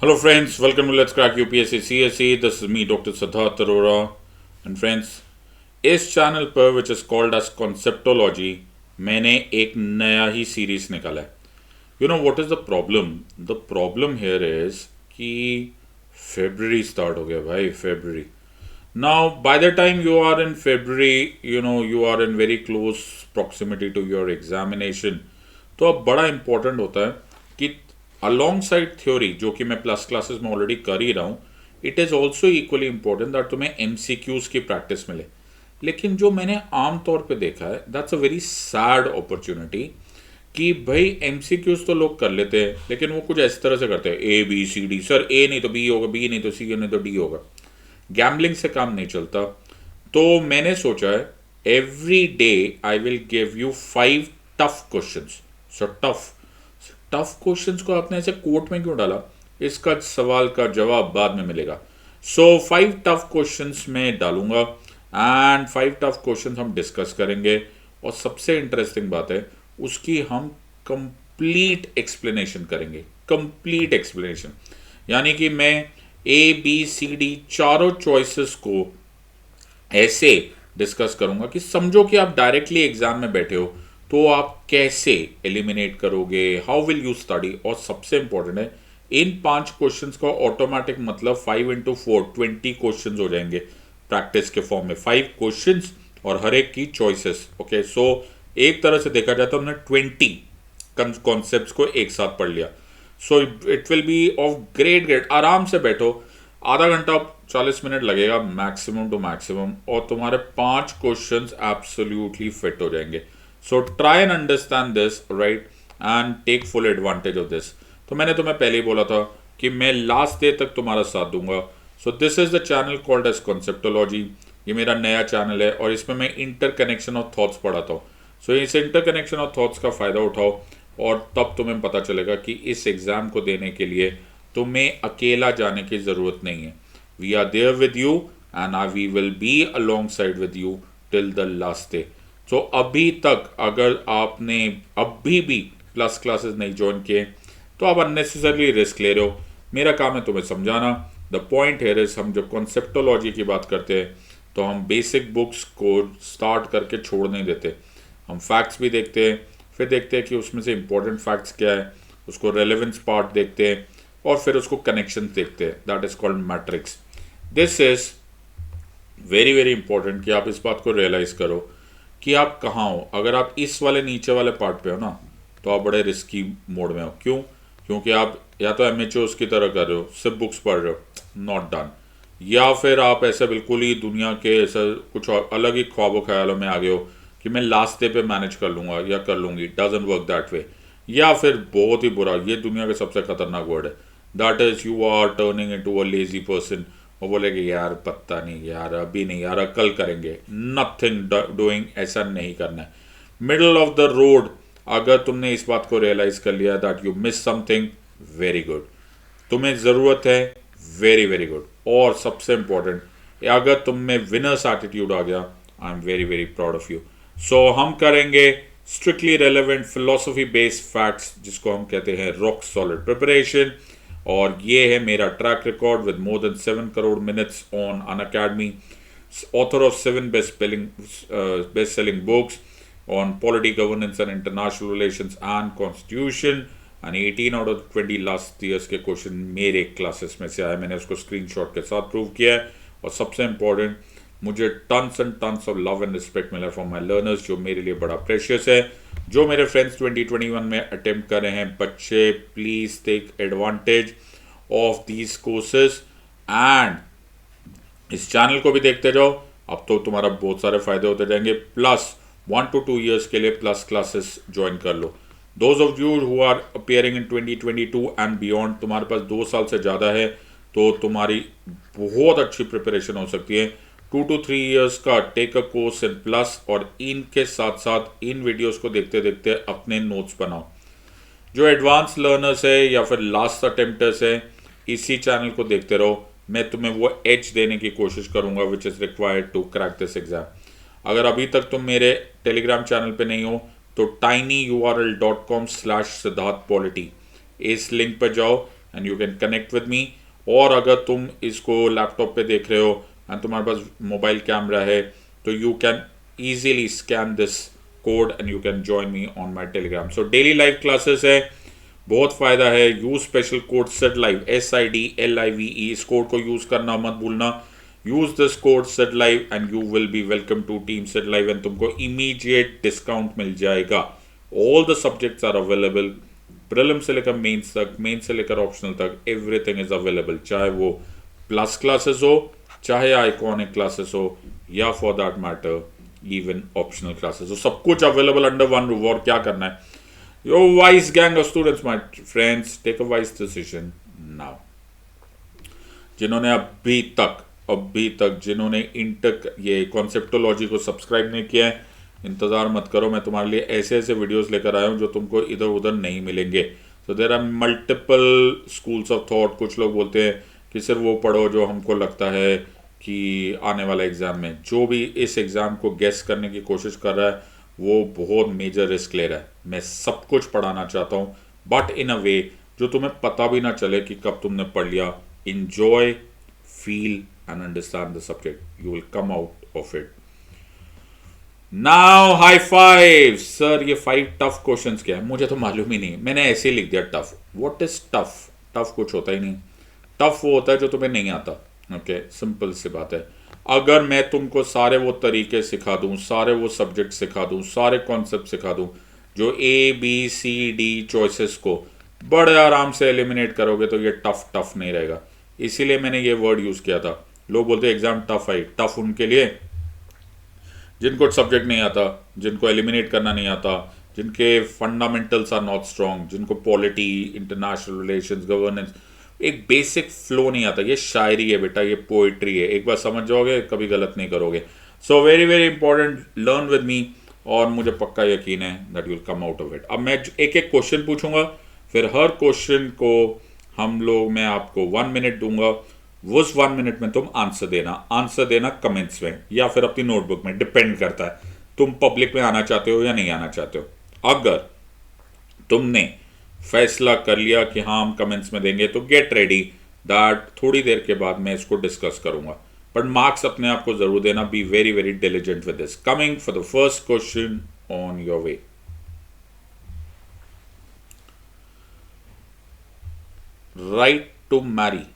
Hello friends, welcome to Let's Crack UPSC CSE. This is me, Dr Sidharth Arora. And friends, इस channel पर which is called as Conceptology मैंने एक नया ही series निकाला है. You know what is the problem here is कि February start हो गया भाई. February now by the time you are in February, you know you are in very close proximity to your examination. तो अब बड़ा important होता है कि अलॉन्ग साइड थ्योरी, जो कि मैं प्लस क्लासेस में ऑलरेडी कर ही रहा हूँ, it is also equally important that तुम्हें एमसीक्यूज की प्रैक्टिस मिले. लेकिन जो मैंने आम तौर पे देखा है, that's a very sad opportunity कि भाई एमसीक्यूज तो लोग कर लेते हैं, लेकिन वो कुछ इस तरह से करते हैं A B C D. Sir A नहीं तो बी होगा, बी नहीं तो सी नहीं तो डी होगा. गैम्बलिंग से काम नहीं चलता. तो मैंने सोचा है every day I will give you 5 tough questions. So tough questions को आपने ऐसे कोर्ट में क्यों डाला, इसका सवाल का जवाब बाद में मिलेगा. सो 5 टफ क्वेश्चंस मैं डालूंगा एंड 5 टफ क्वेश्चंस हम डिस्कस करेंगे. और सबसे इंटरेस्टिंग बात है, उसकी हम कंप्लीट एक्सप्लेनेशन करेंगे. कंप्लीट एक्सप्लेनेशन यानी कि मैं ए बी सी डी चारों चॉइसेस को ऐसे डिस्कस करूंगा कि समझो कि आप डायरेक्टली एग्जाम में बैठे हो तो आप कैसे एलिमिनेट करोगे, हाउ विल यू स्टडी. और सबसे इंपॉर्टेंट है, इन 5 क्वेश्चंस का ऑटोमेटिक मतलब 5 इंटू 4 20 क्वेश्चंस हो जाएंगे प्रैक्टिस के फॉर्म में. 5 क्वेश्चंस और हर एक की चॉइसेस. ओके, सो एक तरह से देखा जाए तो हमने 20 कॉन्सेप्ट्स को एक साथ पढ़ लिया. So it will be of great. आराम से बैठो, आधा घंटा 40 मिनट लगेगा मैक्सिमम टू मैक्सिमम, और तुम्हारे 5 क्वेश्चंस एब्सोल्युटली फिट हो जाएंगे. So try and understand this, right, and take full advantage of this. तो मैंने तुम्हें पहले ही बोला था कि मैं लास्ट डे तक तुम्हारा साथ दूंगा. So this is the channel called as conceptology. ये मेरा नया चैनल है और इसमें मैं इंटरकनेक्शन ऑफ थॉट्स पढ़ाता हूँ. सो इस इंटरकनेक्शन ऑफ थॉट्स का फ़ायदा उठाओ और तब तुम्हें पता चलेगा कि इस एग्ज़ाम को देने के लिए तुम्हें अकेला जाने की ज़रूरत नहीं है. We are there with you and we will be alongside with you till the last day. तो अभी तक अगर आपने अभी भी प्लस क्लासेस नहीं ज्वाइन किए तो आप अननेसेसरली रिस्क ले रहे हो. मेरा काम है तुम्हें समझाना. द पॉइंट हियर इज, हम जब कॉन्सेप्टोलॉजी की बात करते हैं तो हम बेसिक बुक्स को स्टार्ट करके छोड़ नहीं देते. हम फैक्ट्स भी देखते हैं, फिर देखते हैं कि उसमें से इंपॉर्टेंट फैक्ट्स क्या है, उसको रेलेवेंस पार्ट देखते हैं और फिर उसको कनेक्शन देखते हैं. That is called matrix. This is very very important कि आप इस बात को रियलाइज करो कि आप कहाँ हो. अगर आप इस वाले नीचे वाले पार्ट पे हो ना, तो आप बड़े रिस्की मोड में हो. क्यों? क्योंकि आप या तो एमएचओस की तरह कर रहे हो, सिर्फ बुक्स पढ़ रहे हो, नॉट डन. या फिर आप ऐसे बिल्कुल ही दुनिया के ऐसा कुछ और अलग ही ख्वाबों ख्यालों में आ गए हो कि मैं लास्ट डे पे मैनेज कर लूँगा या कर लूँगी. Doesn't work that way. या फिर बहुत ही बुरा, ये दुनिया का सबसे खतरनाक वर्ड है, that is you are turning into a lazy person. वो बोलेगे यार पता नहीं यार, अभी नहीं यार, कल करेंगे. नथिंग डूइंग, ऐसा नहीं करना है. मिडल ऑफ द रोड अगर तुमने इस बात को रियलाइज कर लिया that you miss something, very good. तुम्हें ज़रूरत है, वेरी वेरी गुड. और सबसे इंपॉर्टेंट, अगर तुम में विनर्स एटीट्यूड आ गया, I am very very proud of you. So हम करेंगे strictly relevant philosophy based facts, जिसको हम कहते हैं रॉक सॉलिड प्रिपरेशन. और ये है मेरा track record with more than 7 crore minutes on Unacademy. Author of 7 best selling books on polity, governance and international relations and constitution. And 18 out of 20 last years के question मेरे क्लासेस में से आए. मैंने उसको स्क्रीनशॉट के साथ प्रूव किया है. और सबसे इंपॉर्टेंट, मुझे tons and tons of love and respect मिला फ्रॉम माई लर्नर्स, जो मेरे लिए बड़ा प्रेशियस है. जो मेरे फ्रेंड्स 2021 में अटेम्प्ट कर रहे हैं, बच्चे please take advantage of these courses and इस चैनल को भी देखते जाओ. अब तो तुम्हारा बहुत सारे फायदे होते जाएंगे. प्लस 1 to 2 ईयर्स के लिए प्लस क्लासेस ज्वाइन कर लो. Those of you who are appearing in 2022 and beyond, तुम्हारे पास 2 साल से ज़्यादा है तो तुम्हारी बहुत अच्छी प्रिपरेशन हो सकती है. 2 to 3 ईयर्स का take a course in plus, और इनके साथ साथ इन वीडियोस को देखते देखते अपने नोट्स बनाओ. जो एडवांस लर्नर्स है या फिर लास्ट अटेम्प्टर्स है, इसी चैनल को देखते रहो. मैं तुम्हें वो एज देने की कोशिश करूंगा which is required to crack this exam. अगर अभी तक तुम मेरे टेलीग्राम चैनल पे नहीं हो तो tinyurl.com/siddharthpolity इस लिंक पर जाओ and you can connect with me. और अगर तुम इसको लैपटॉप पे देख रहे हो एंड तुम्हारे पास मोबाइल कैमरा है तो you can easily scan this code and you can join me on my telegram. So daily live classes है, बहुत फ़ायदा है। Use special code set live SIDLIVE, इस कोड को यूज़ करना मत भूलना। Use this code set live and you will be welcome to team set live and तुमको इमीडिएट डिस्काउंट मिल जाएगा। All the subjects are available, prelim से लेकर मेंस तक, मेन से लेकर ऑप्शनल तक, एवरीथिंग इज अवेलेबल। चाहे वो प्लस क्लासेस हो, चाहे आइकॉनिक क्लासेस हो, या for that matter even optional classes हो, सब कुछ अवेलेबल अंडर वन रूफ। और क्या करना है? Your wise gang of students, my friends, take a wise decision now. जिन्होंने अभी तक जिन्होंने ये कॉन्सेप्टोलॉजी को सब्सक्राइब नहीं किया है, इंतज़ार मत करो। मैं तुम्हारे लिए ऐसे ऐसे वीडियोस लेकर आया हूँ जो तुमको इधर उधर नहीं मिलेंगे। So there are multiple schools of thought. कुछ लोग बोलते हैं कि सिर्फ वो पढ़ो जो हमको लगता है कि आने वाला एग्ज़ाम में, जो भी इस एग्ज़ाम को गेस करने की कोशिश कर रहा है वो बहुत मेजर रिस्क ले रहा है। मैं सब कुछ पढ़ाना चाहता हूँ बट इन अ वे जो तुम्हें पता भी ना चले कि कब तुमने पढ़ लिया। Enjoy, feel and understand the subject, you will come out of it. Now high five. Sir ये 5 टफ क्वेश्चंस क्या है? मुझे तो मालूम ही नहीं, मैंने ऐसे ही लिख दिया tough. What is tough? Tough कुछ होता ही नहीं। टफ वो होता है जो तुम्हें नहीं आता। ओके, सिंपल सी बात है। अगर मैं तुमको सारे वो तरीके सिखा दूं, सारे वो सब्जेक्ट सिखा दूं, सारे कॉन्सेप्ट सिखा दूं जो ABCD चॉइसेस को बड़े आराम से एलिमिनेट करोगे तो ये टफ नहीं रहेगा। इसीलिए मैंने ये वर्ड यूज़ किया था। लोग बोलते हैं एग्जाम टफ है। टफ उनके लिए जिनको सब्जेक्ट नहीं आता, जिनको एलिमिनेट करना नहीं आता, जिनके फंडामेंटल्स आर नॉट स्ट्रॉन्ग, जिनको पॉलिटी, इंटरनेशनल रिलेशंस, गवर्नेंस, एक बेसिक फ्लो नहीं आता। ये शायरी है बेटा, ये पोइट्री है। एक बार समझ जाओगे कभी गलत नहीं करोगे। So very very important, learn with me और मुझे पक्का यकीन है that you will come out of it. अब मैं एक एक क्वेश्चन पूछूंगा, फिर हर क्वेश्चन को मैं आपको 1 मिनट दूंगा। उस 1 मिनट में तुम आंसर देना कमेंट्स में या फिर अपनी नोटबुक में, डिपेंड करता है तुम पब्लिक में आना चाहते हो या नहीं आना चाहते हो। अगर तुमने फैसला कर लिया कि हाँ हम कमेंट्स में देंगे तो गेट रेडी दैट थोड़ी देर के बाद मैं इसको डिस्कस करूंगा। बट मार्क्स अपने आप को जरूर देना। Be very very diligent with this. Coming for the first question on your way. Right to marry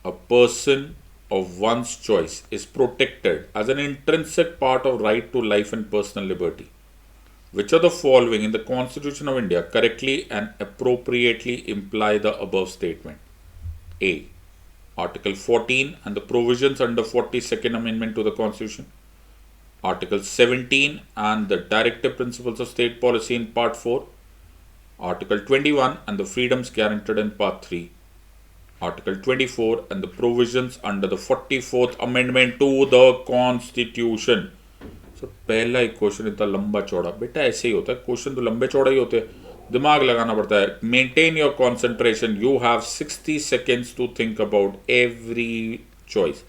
a person of one's choice is protected as an intrinsic part of right to life and personal liberty. Which of the following in the Constitution of India correctly and appropriately imply the above statement? A. Article 14 and the provisions under 42nd Amendment to the Constitution. Article 17 and the directive principles of state policy in Part 4. Article 21 and the freedoms guaranteed in Part 3. Article 24 and the provisions under the 44th Amendment to the Constitution. So, पहला एक question इतना लंबा चौड़ा, बेटा ऐसे ही होता है, question तो लंबे चौड़ा ही होते हैं, दिमाग लगाना पड़ता है। Maintain your concentration, you have 60 seconds to think about every choice.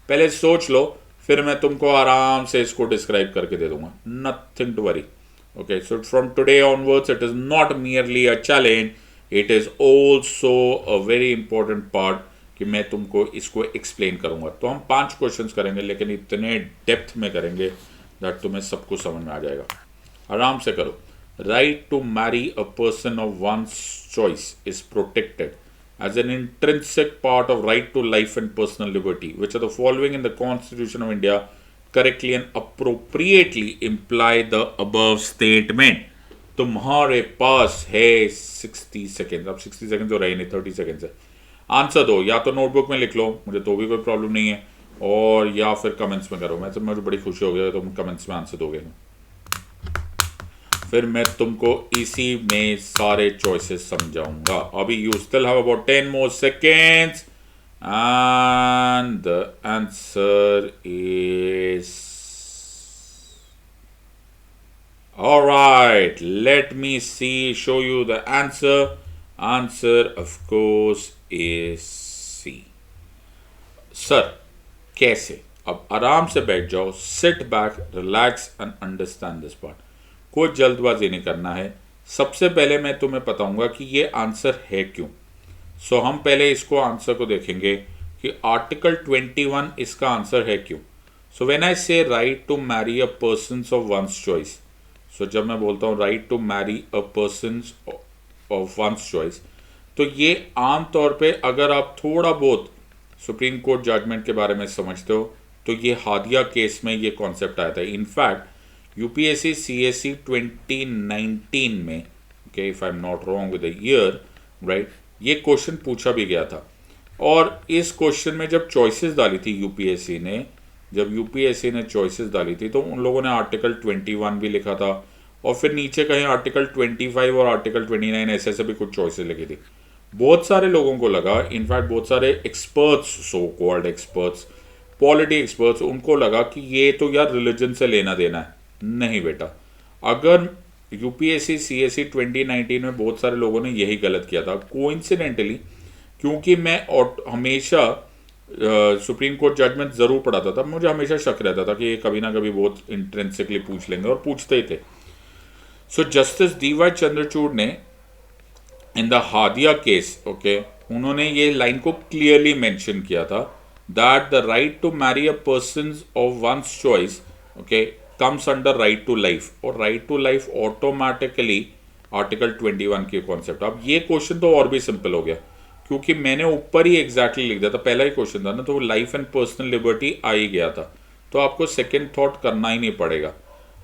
पहले सोच लो, फिर मैं तुमको आराम से इसको डिस्क्राइब करके दे दूंगा। Nothing to worry. Okay, so from today onwards it is not merely a challenge, it is also a very important part कि मैं तुमको इसको एक्सप्लेन करूंगा। तो हम 5 क्वेश्चंस करेंगे लेकिन इतने डेप्थ में करेंगे दैट तुम्हें सब कुछ समझ में आ जाएगा। आराम से करो। Right to marry a person of one's choice is protected as an intrinsic part of right to life and personal liberty which are the following in the Constitution of India correctly and appropriately imply the above statement. तुम्हारे पास है 60 second. अब 60 second तो रहे नहीं, 30 second है। Answer दो, या तो नोटबुक में लिख लो, मुझे तो भी कोई प्रॉब्लम नहीं है, और या फिर कमेंट्स में करो। मुझे बड़ी खुशी हो गई तुम कमेंट्स में आंसर दोगे, फिर मैं तुमको इसी में सारे चॉइसेस समझाऊंगा। अभी you still have about 10 more seconds and the answer is all right. Let me show you the answer. Answer of course is C. Sir, कैसे? अब आराम से बैठ जाओ, sit back, relax and understand this part. कोई जल्दबाजी नहीं करना है। सबसे पहले मैं तुम्हें बताऊंगा कि ये आंसर है क्यों। सो हम पहले इसको आंसर को देखेंगे कि आर्टिकल 21 इसका आंसर है क्यों. सो when I say right to marry a person of one's choice, so जब मैं बोलता हूँ right to marry a person of one's choice, तो ये आम तौर पे अगर आप थोड़ा बहुत सुप्रीम कोर्ट जजमेंट के बारे में समझते हो तो ये हादिया केस में ये कॉन्सेप्ट आया था. इनफैक्ट यूपीएससी सीएसई 2019 में, okay, if I am not wrong with the year, right, ये क्वेश्चन पूछा भी गया था. और इस क्वेश्चन में जब चॉइसेस डाली थी यूपीएससी ने, चॉइसेस डाली थी, तो उन लोगों ने आर्टिकल 21 भी लिखा था और फिर नीचे कहीं आर्टिकल 25 और आर्टिकल 29 ऐसे भी कुछ चॉइसेस लिखी थी. बहुत सारे लोगों को लगा, इनफैक्ट बहुत सारे experts, so called experts, polity experts, उनको लगा कि ये तो यार रिलीजन से लेना देना है. नहीं बेटा, अगर यूपीएससी सीएसई 2019 में बहुत सारे लोगों ने यही गलत किया था. कोइंसिडेंटली, क्योंकि मैं हमेशा सुप्रीम कोर्ट जजमेंट ज़रूर पढ़ाता था, मुझे हमेशा शक रहता था कि ये कभी ना कभी बहुत इंट्रेंसिकली पूछ लेंगे, और पूछते ही थे. सो जस्टिस डीवाई चंद्रचूड़ ने in the Hadiya case, okay, उन्होंने ये लाइन को क्लियरली मेंशन किया था that the right to marry a person of one's choice, okay, comes under right to life. और right to life automatically article 21 के कॉन्सेप्ट. अब ये क्वेश्चन तो और भी सिंपल हो गया, क्योंकि मैंने ऊपर ही एग्जैक्टली लिख दिया था, पहला ही क्वेश्चन था ना, तो लाइफ एंड पर्सनल लिबर्टी आ ही गया था, तो आपको सेकेंड थॉट करना ही नहीं पड़ेगा.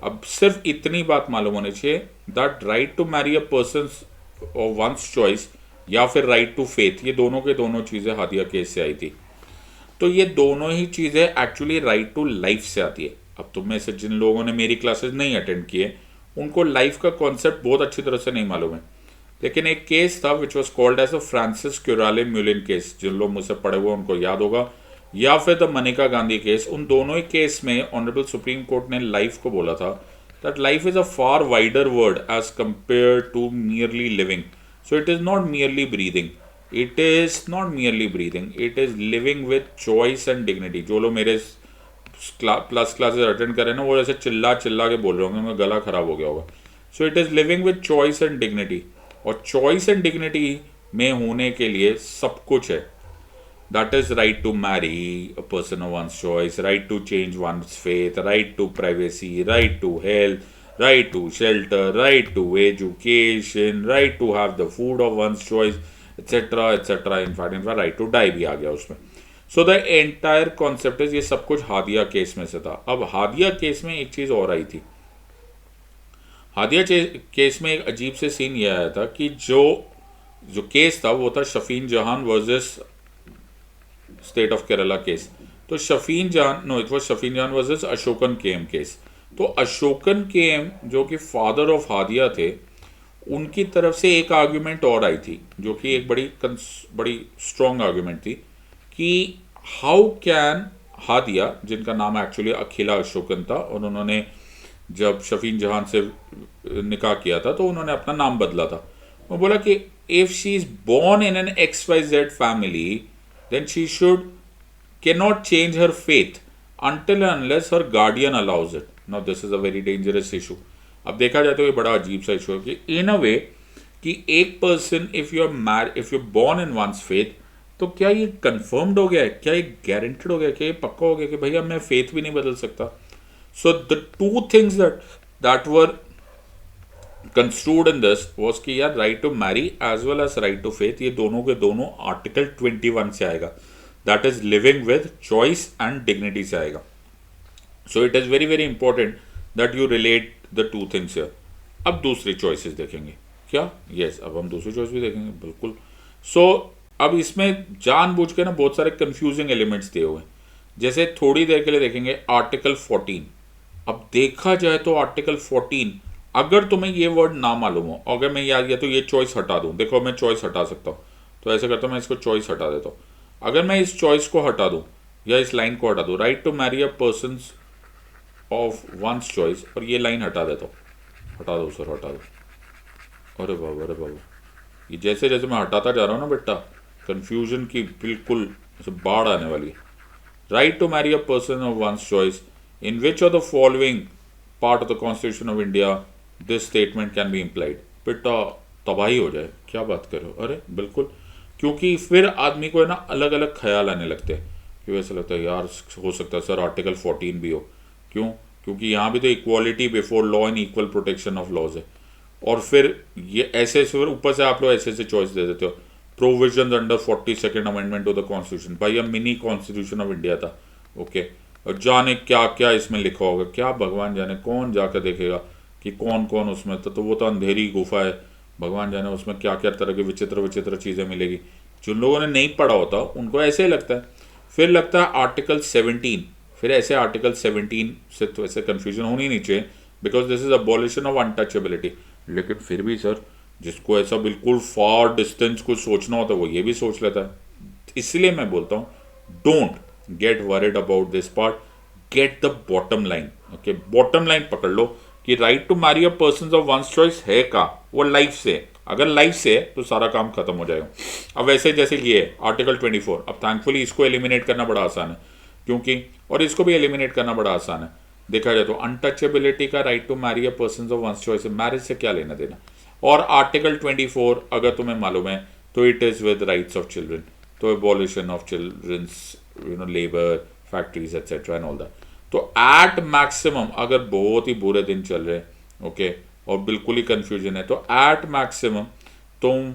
अब सिर्फ इतनी बात मालूम होनी चाहिए that right to marry a person of one's choice या फिर राइट टू फेथ, ये दोनों के दोनों चीज़ें हादिया केस से आई थी. तो ये दोनों ही चीज़ें एक्चुअली राइट टू लाइफ से आती है. अब तुम में से जिन लोगों ने मेरी क्लासेस नहीं अटेंड किए, उनको लाइफ का कॉन्सेप्ट बहुत अच्छी तरह से नहीं मालूम है. लेकिन एक केस था which was called as a Francis Coralie Mullin case, जिन लोग मुझसे पढ़े हुए उनको याद होगा, या फिर द मनिका गांधी केस. उन दोनों ही केस में ऑनरेबल सुप्रीम कोर्ट ने लाइफ को बोला था that life is a far wider word as compare to merely living. So it is not merely breathing, it is living with choice and dignity. जो लोग मेरे प्लस क्लासेस अटेंड करें ना, वो ऐसे चिल्ला चिल्ला के बोल रहे होंगे, उनका गला खराब हो गया होगा. So it is living with choice and dignity, और चॉइस एंड डिग्निटी में होने के लिए सब कुछ है. That is right to marry a person of one's choice, right to change one's faith, right to privacy, right to health, right to shelter, right to education, right to have the food of one's choice, etcetera etcetera. In fact right to die भी आ गया उसमें. So the entire concept is, ये सब कुछ Hadiya case में से था. अब हादिया केस में एक चीज़ और आई थी. हादिया केस में एक अजीब से सीन ये आया था कि जो केस था वो था शफीन जहान versus state of Kerala case. तो शफीन जहान वर्सेस अशोकन केएम केस. तो अशोकन केएम जो कि फादर ऑफ हादिया थे, उनकी तरफ से एक आर्ग्यूमेंट और आई थी, जो कि एक बड़ी स्ट्रॉन्ग आर्ग्यूमेंट थी कि हाउ कैन हादिया, जिनका नाम एक्चुअली अखिला अशोकन था, और उन्होंने जब शफीन जहान से निकाह किया था तो उन्होंने अपना नाम बदला था. वो बोला कि if she is born in an XYZ family, then she should cannot change her faith until and unless her guardian allows it. Now this is a very dangerous issue. अब देखा जाए तो ये बड़ा अजीब सा इशू है कि इन अ वे कि एक person if you born in one's faith, तो क्या ये कंफर्म्ड हो गया है, क्या ये गारंटेड हो गया, क्या ये पक्का हो गया कि भैया मैं फेथ भी नहीं बदल सकता. So the two things that were construed in this was कि यार right to marry as well as right to faith, ये दोनों के दोनों आर्टिकल 21 से आएगा, that is living with choice and dignity से आएगा. So it is very very important that you relate the two things here. अब दूसरी चॉइसेस देखेंगे क्या? यस, अब हम दूसरी चॉइस भी देखेंगे, बिल्कुल. सो अब इसमें जानबूझ के ना बहुत सारे कंफ्यूजिंग एलिमेंट्स दिए हुए हैं. जैसे थोड़ी देर के लिए देखेंगे आर्टिकल 14. अब देखा जाए तो आर्टिकल 14, अगर तुम्हें ये वर्ड ना मालूम हो, अगर मैं याद किया तो ये चॉइस हटा दूं, देखो मैं चॉइस हटा सकता हूँ, तो ऐसे करता हूँ, मैं इसको चॉइस हटा देता हूँ. अगर मैं इस चॉइस को हटा दूं या इस लाइन को हटा दूं, right to marry a person of one's choice, और ये लाइन हटा देता हूँ, हटा दो सर, हटा दो. अरे बाबा, ये जैसे जैसे मैं हटाता जा रहा हूँ ना बेटा, कन्फ्यूजन की बिल्कुल बाढ़ आने वाली है. Right to marry a person of one's choice in which of the following part of the Constitution of India this statement can be implied. बेटा तबाही हो जाए, क्या बात करो. अरे बिल्कुल, क्योंकि फिर आदमी को है ना अलग अलग ख्याल आने लगते हैं कि वैसा लगता है यार हो सकता है सर आर्टिकल 14 भी हो। क्यों? क्योंकि यहाँ भी तो equality before law and equal protection of laws है। और फिर ये ऐसे फिर ऊपर से आप लोग ऐसे ऐसे चॉइस दे देते हो, provision under 42nd amendment to the Constitution. भाई अब मिनी कॉन्स्टिट्यूशन ऑफ इंडिया था, ओके। और जाने क्या क्या इसमें लिखा होगा, क्या भगवान जाने, कौन जाकर देखेगा कि कौन कौन उसमें था। तो वो तो अंधेरी गुफा है, भगवान जाने उसमें क्या क्या तरह की विचित्र विचित्र चीज़ें मिलेगी। जिन लोगों ने नहीं पढ़ा होता उनको ऐसे ही लगता है। फिर लगता है आर्टिकल 17, फिर ऐसे आर्टिकल 17 से तो ऐसे कन्फ्यूजन होनी नहीं चाहिए, because this is abolition of untouchability. लेकिन फिर भी सर जिसको ऐसा बिल्कुल फार डिस्टेंस कुछ सोचना होता है वो ये भी सोच लेता है। इसलिए मैं बोलता हूँ don't get worried about this part, get the bottom line. Okay, bottom line पकड़ लो कि right to marry a person of one's choice है का, वो लाइफ से, अगर लाइफ से है तो सारा काम खत्म हो जाएगा। अब वैसे जैसे ये है आर्टिकल 24, अब थैंकफुली इसको एलिमिनेट करना बड़ा आसान है, क्योंकि और इसको भी एलिमिनेट करना बड़ा आसान है। देखा जाए तो अनटचेबिलिटी का right to marry a person of one's choice, marriage से क्या लेना देना। और आर्टिकल 24 अगर तुम्हें मालूम है तो it is with rights of children, तो abolition of children's labour, factories etcetera and all that. तो एट मैक्सिमम अगर बहुत ही बुरे दिन चल रहे हैं, ओके, और बिल्कुल ही कंफ्यूजन है, तो एट मैक्सिमम तुम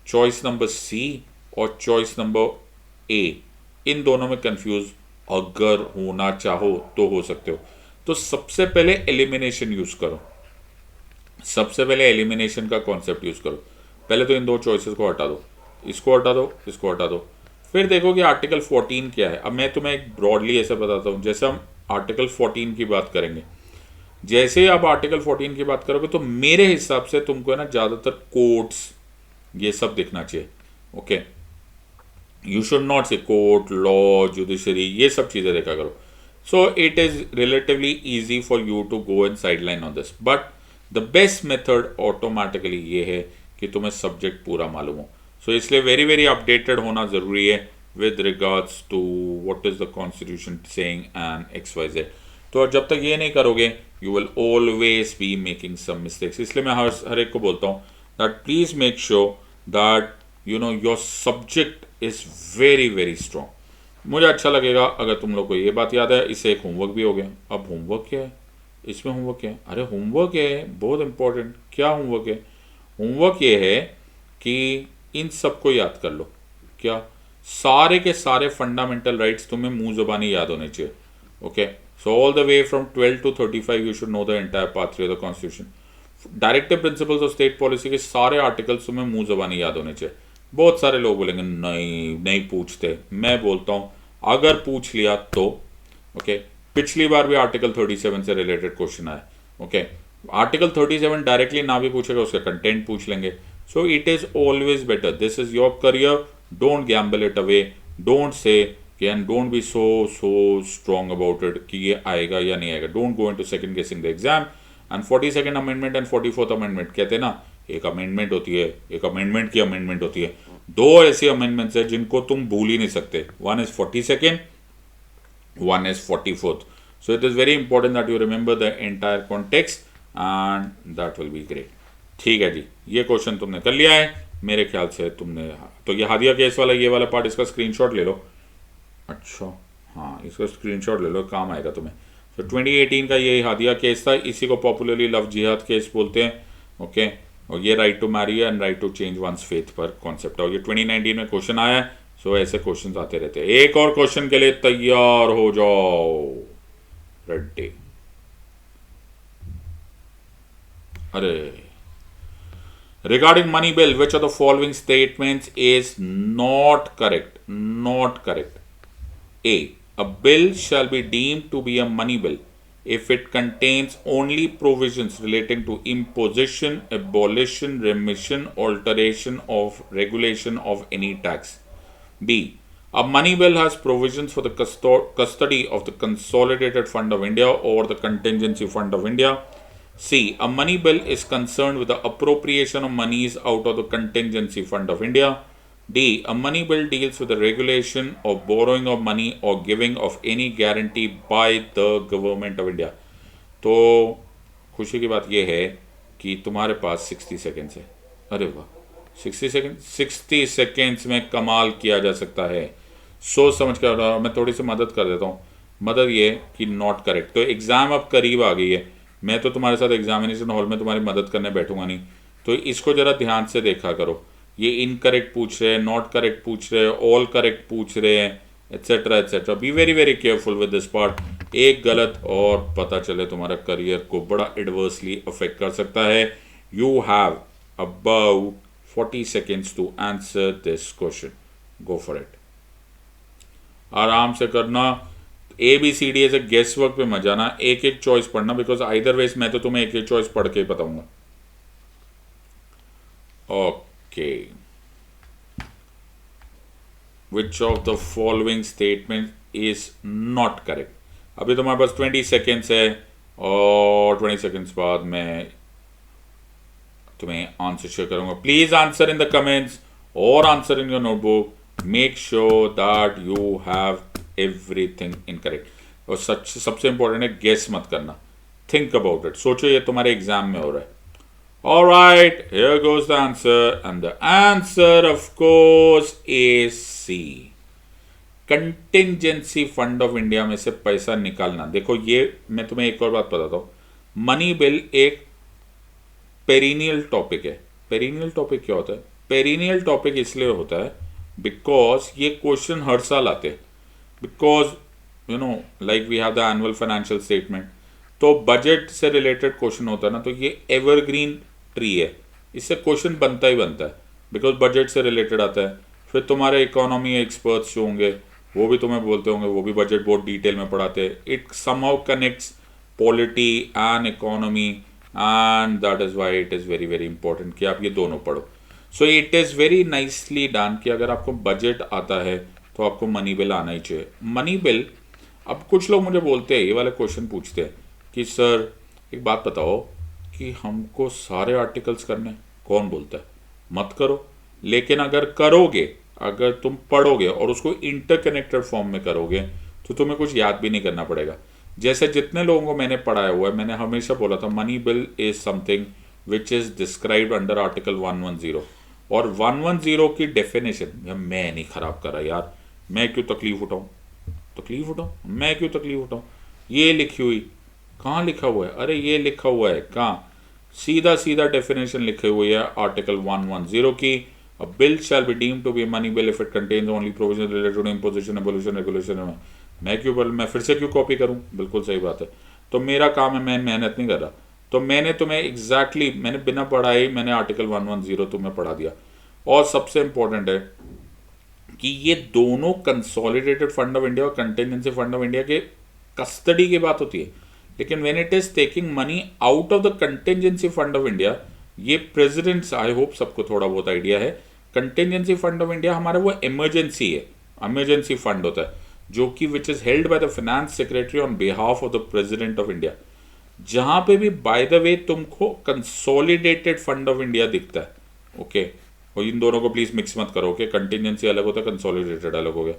चॉइस नंबर सी और चॉइस नंबर ए, इन दोनों में कंफ्यूज अगर होना चाहो तो हो सकते हो। तो सबसे पहले एलिमिनेशन यूज करो, सबसे पहले एलिमिनेशन का कॉन्सेप्ट यूज करो। पहले तो इन दो चॉइसेस को हटा दो, इसको हटा दो, इसको हटा दो, फिर देखो कि आर्टिकल 14 क्या है। अब मैं तुम्हें एक ब्रॉडली ऐसा बताता हूँ, जैसे हम आर्टिकल 14 की बात करेंगे, जैसे ही आप आर्टिकल 14 की बात करोगे तो मेरे हिसाब से तुमको है ना ज़्यादातर कोर्ट्स ये सब दिखना चाहिए, okay. You should not say court, law, judiciary, ये सब चीज़ें देखा करो। So it is relatively easy for you to go in side line on this, but the best method automatically ये है कि तुम्हें सब्जेक्ट पूरा मालूम हो। सो इसलिए वेरी वेरी अपडेटेड होना ज़रूरी है with regards to what is the constitution saying and XYZ। तो जब तक ये नहीं करोगे you will always be making some mistakes. इसलिए मैं हर एक को बोलता हूँ that please make sure that you know your subject is very very strong. मुझे अच्छा लगेगा अगर तुम लोग को ये बात याद है। इससे एक होमवर्क भी हो गया। अब होमवर्क क्या है, इसमें होमवर्क क्या है, अरे होमवर्क है बहुत इंपॉर्टेंट। क्या होमवर्क है? होमवर्क ये है कि इन सबको याद कर लो। क्या? सारे के सारे फंडामेंटल राइट्स तुम्हें मुंह ज़बानी याद होने चाहिए, okay. So all the way from 12 to 35 you should know the entire part 3 of the constitution. Directive principles of state policy के सारे आर्टिकल्स तुम्हें मुंह ज़बानी याद होने चाहिए। बहुत सारे लोग बोलेंगे नहीं नहीं पूछते, मैं बोलता हूँ अगर पूछ लिया तो, ओके। पिछली बार भी आर्टिकल 37 से रिलेटेड क्वेश्चन आया, ओके। आर्टिकल 37 डायरेक्टली ना भी पूछेगा, उसका कंटेंट पूछ लेंगे। सो it is always better, this is your career, don't Gamble it away, don't say and don't be so strong about it कि ये आएगा या नहीं आएगा। Don't go into second guessing the exam। and 42nd amendment and 44th amendment कहते हैं ना, एक अमेंडमेंट होती है, एक अमेंडमेंट की अमेंडमेंट होती है। दो ऐसी अमेंडमेंट्स है जिनको तुम भूल ही नहीं सकते, one is 42nd, one is 44th। So it is very important that you remember the entire context and that will be great. ठीक है जी, ये क्वेश्चन तुमने कर लिया है मेरे ख्याल से तुमने। तो ये हादिया केस वाला ये वाला पार्ट, इसका स्क्रीनशॉट ले लो। अच्छा हाँ, इसका स्क्रीनशॉट ले लो, काम आएगा तुम्हें। तो 2018 का ये हादिया केस था, इसी को पॉपुलरली लव जिहाद केस बोलते हैं, ओके। और ये right to marry and right to change one's faith पर कॉन्सेप्ट है, और ये 2019 में क्वेश्चन आया है। सो ऐसे क्वेश्चन आते रहते हैं। एक और क्वेश्चन के लिए तैयार हो जाओ, रेडी। अरे, regarding money bill, which of the following statements is not correct? Not correct. A. A bill shall be deemed to be a money bill if it contains only provisions relating to imposition, abolition, remission, alteration of regulation of any tax. B. A money bill has provisions for the custody of the Consolidated Fund of India or the Contingency Fund of India. C. A money bill is concerned with the appropriation of monies out of the Contingency Fund of India. D. A money bill deals with the regulation of borrowing of money or giving of any guarantee by the Government of India. तो खुशी की बात यह है कि तुम्हारे पास 60 seconds है। अरे वाह, 60 सेकेंड्स में कमाल किया जा सकता है। सोच समझ कर, मैं थोड़ी सी मदद कर देता हूँ। मदद ये कि नॉट करेक्ट। तो एग्ज़ाम अब करीब आ गई है, मैं तो तुम्हारे साथ एग्जामिनेशन हॉल में तुम्हारी मदद करने बैठूंगा नहीं, तो इसको ज़रा ध्यान से देखा करो। ये इनकरेक्ट पूछ रहे हैं, नॉट करेक्ट पूछ रहे हैं, ऑल करेक्ट पूछ रहे हैं, etcetera etcetera. B very very careful with this part. एक गलत और पता चले तुम्हारा करियर को बड़ा एडवर्सली अफेक्ट कर सकता है। You have about 40 seconds to answer this question. Go for it. आराम से करना। ABCD ऐसे गेस वर्क पे मत जाना, एक एक चॉइस पढ़ना, बिकॉज आइदर वेज मैं तो तुम्हें एक एक चॉइस पढ़ के ही बताऊंगा। Okay, which of the following statement is not correct. अभी तुम्हारे पास 20 seconds है और 20 seconds बाद मैं तुम्हें आंसर शेयर करूंगा। Please answer in the comments और answer in your notebook. Make sure that you have everything incorrect. और सच सबसे इंपॉर्टेंट है, गेस मत करना, थिंक अबाउट इट, सोचो ये तुम्हारे एग्जाम में हो रहा है। Alright, here goes the answer, and the answer of course is C, contingency fund of India में से पैसा निकालना। देखो ये मैं तुम्हें एक और बात बताता हूं, मनी बिल एक पेरिनियल टॉपिक है। पेरिनियल टॉपिक क्या होता है? पेरिनियल टॉपिक इसलिए होता है बिकॉज ये क्वेश्चन हर साल आते हैं, because you know like we have the annual financial statement, तो बजट से रिलेटेड क्वेश्चन होता है ना, तो ये एवरग्रीन ट्री है, इससे क्वेश्चन बनता ही बनता है बिकॉज बजट से रिलेटेड आता है। फिर तुम्हारे इकोनॉमी एक्सपर्ट्स जो होंगे वो भी तुम्हें बोलते होंगे, वो भी बजट बहुत डिटेल में पढ़ाते हैं। It somehow connects polity and economy, and that is why it is very very important कि आप ये दोनों पढ़ो। सो it is very nicely done कि अगर आपको बजट आता है तो आपको मनी बिल आना ही चाहिए। मनी बिल, अब कुछ लोग मुझे बोलते हैं, ये वाले क्वेश्चन पूछते हैं कि सर एक बात बताओ कि हमको सारे आर्टिकल्स करने हैं। कौन बोलता है? मत करो, लेकिन अगर करोगे, अगर तुम पढ़ोगे और उसको इंटरकनेक्टेड फॉर्म में करोगे तो तुम्हें कुछ याद भी नहीं करना पड़ेगा। जैसे जितने लोगों को मैंने पढ़ाया हुआ है, मैंने हमेशा बोला था money bill is something which is described under article 110, और 110 की डेफिनेशन मैं नहीं खराब कर रहा यार, मैं क्यों तकलीफ उठाऊं, मैं क्यों तकलीफ उठाऊं। ये लिखी हुई कहाँ लिखा हुआ है? अरे ये लिखा हुआ है कहाँ, सीधा सीधा डेफिनेशन लिखी हुई है आर्टिकल 110 की। A bill shall be deemed to be a money bill if it contains only provisions related to imposition, abolition, regulation। मैं क्यों बोल, मैं फिर से क्यों कॉपी करूं? बिल्कुल सही बात है। तो मेरा काम है, मैं मेहनत नहीं कर रहा, तो मैंने तुम्हें एग्जैक्टली मैंने बिना पढ़ाई मैंने आर्टिकल 110 तुम्हें पढ़ा दिया। और सबसे इंपॉर्टेंट है कि ये दोनों कंसोलिडेटेड फंड ऑफ इंडिया और कंटिजेंसी फंड ऑफ इंडिया के कस्टडी की बात होती है, लेकिन when it is taking money out of the contingency fund of India, ये प्रेसिडेंट्स, आई होप सबको थोड़ा बहुत आइडिया है, कंटिजेंसी फंड ऑफ इंडिया हमारा वो इमरजेंसी है, इमरजेंसी फंड होता है जो कि which is held by the finance secretary on behalf of the president of India. जहां पे भी बाय द वे तुमको कंसोलिडेटेड फंड ऑफ इंडिया दिखता है, ओके, और इन दोनों को प्लीज मिक्स मत करो, ओके, कंटिजेंसी अलग होता है, कंसोलिडेटेड अलग हो गया।